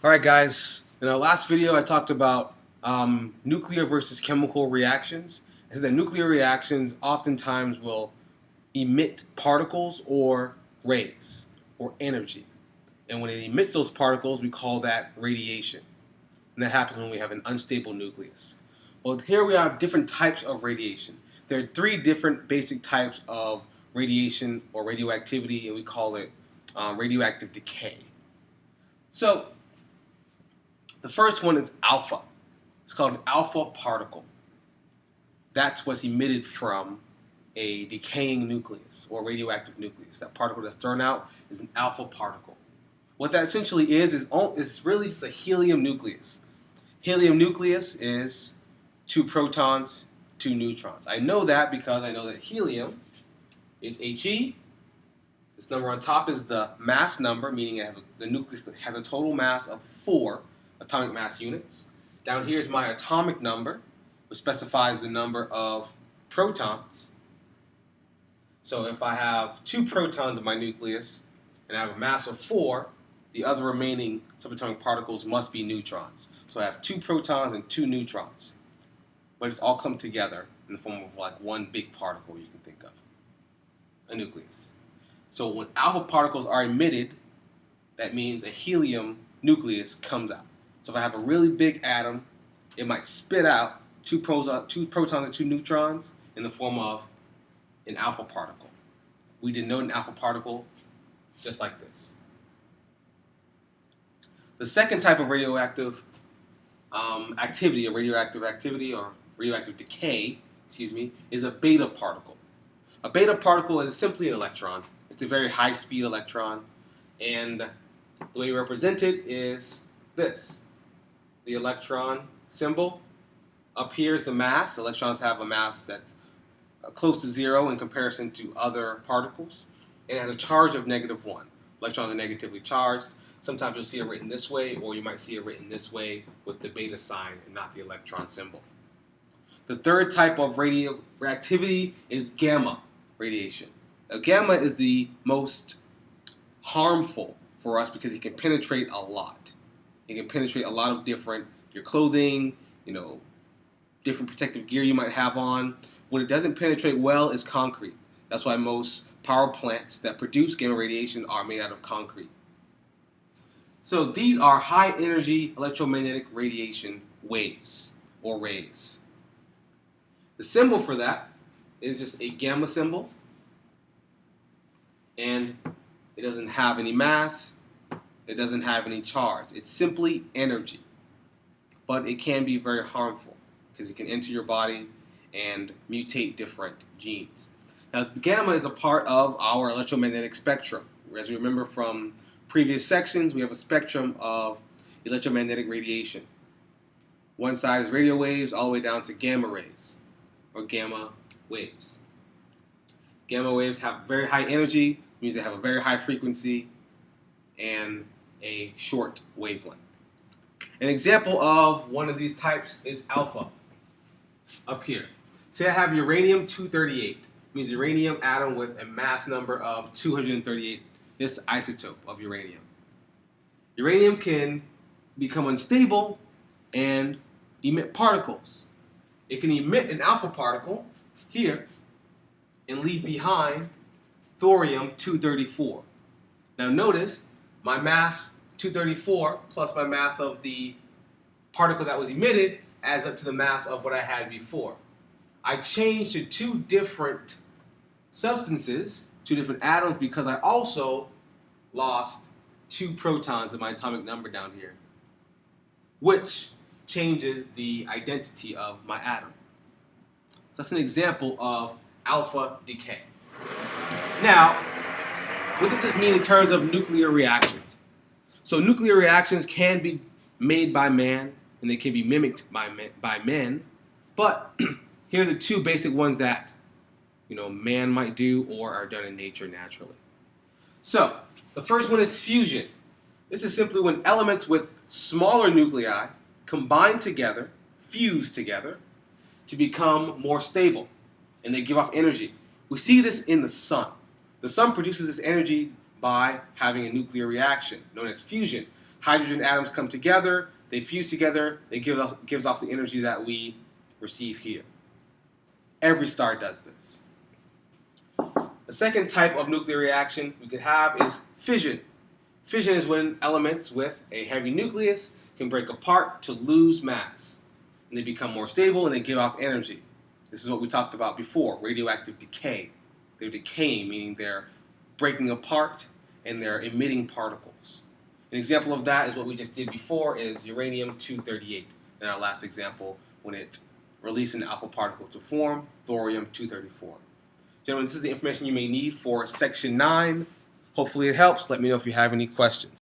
Alright guys, in our last video I talked about nuclear versus chemical reactions. I said that nuclear reactions oftentimes will emit particles or rays or energy. And when it emits those particles we call that radiation. And that happens when we have an unstable nucleus. Well, here we have different types of radiation. There are three different basic types of radiation or radioactivity, and we call it radioactive decay. So the first one is alpha. It's called an alpha particle. That's what's emitted from a decaying nucleus or radioactive nucleus. That particle that's thrown out is an alpha particle. What that essentially is really just a helium nucleus. Helium nucleus is 2 protons, 2 neutrons. I know that because I know that helium is He. This number on top is the mass number, meaning the nucleus has a total mass of 4 atomic mass units. Down here is my atomic number, which specifies the number of protons. So if I have 2 protons in my nucleus and I have a mass of 4, the other remaining subatomic particles must be neutrons. So I have 2 protons and 2 neutrons. But it's all come together in the form of like one big particle you can think of, a nucleus. So when alpha particles are emitted, that means a helium nucleus comes out. So if I have a really big atom, it might spit out 2 protons and 2 neutrons in the form of an alpha particle. We denote an alpha particle just like this. The second type of radioactive activity, or radioactive decay, is a beta particle. A beta particle is simply an electron. It's a very high-speed electron, and the way we represent it is this. The electron symbol. Up here is the mass. Electrons have a mass that's close to 0 in comparison to other particles, and it has a charge of -1. Electrons are negatively charged. Sometimes you'll see it written this way, or you might see it written this way with the beta sign and not the electron symbol. The third type of radioactivity is gamma radiation. Now, gamma is the most harmful for us because it can penetrate a lot. It can penetrate a lot of your clothing, different protective gear you might have on. What it doesn't penetrate well is concrete. That's why most power plants that produce gamma radiation are made out of concrete. So these are high energy electromagnetic radiation waves or rays. The symbol for that is just a gamma symbol, and it doesn't have any mass, it doesn't have any charge. It's simply energy. But it can be very harmful because it can enter your body and mutate different genes. Now, gamma is a part of our electromagnetic spectrum. As we remember from previous sections, we have a spectrum of electromagnetic radiation. One side is radio waves all the way down to gamma rays, or gamma waves. Gamma waves have very high energy, means they have a very high frequency and a short wavelength. An example of one of these types is alpha, up here. Say I have uranium-238, means uranium atom with a mass number of 238, this isotope of uranium. Uranium can become unstable and emit particles. It can emit an alpha particle here and leave behind thorium-234. Now notice my mass 234 plus my mass of the particle that was emitted adds up to the mass of what I had before. I changed to 2 different substances, 2 different atoms, because I also lost 2 protons in my atomic number down here, which changes the identity of my atom. So that's an example of alpha decay. Now, what does this mean in terms of nuclear reactions? So nuclear reactions can be made by man, and they can be mimicked by men, but here are the 2 basic ones that man might do or are done in nature naturally. So the first one is fusion. This is simply when elements with smaller nuclei combine together, fuse together, to become more stable, and they give off energy. We see this in the sun. The sun produces this energy by having a nuclear reaction known as fusion. hydrogen atoms come together, they fuse together, they gives off the energy that we receive here. Every star does this. The second type of nuclear reaction we could have is fission. Fission is when elements with a heavy nucleus can break apart to lose mass. And they become more stable and they give off energy. This is what we talked about before, radioactive decay. They're decaying, meaning they're breaking apart and they're emitting particles. An example of that is what we just did before is uranium-238 in our last example when it released an alpha particle to form thorium-234. Gentlemen, this is the information you may need for Section 9. Hopefully it helps. Let me know if you have any questions.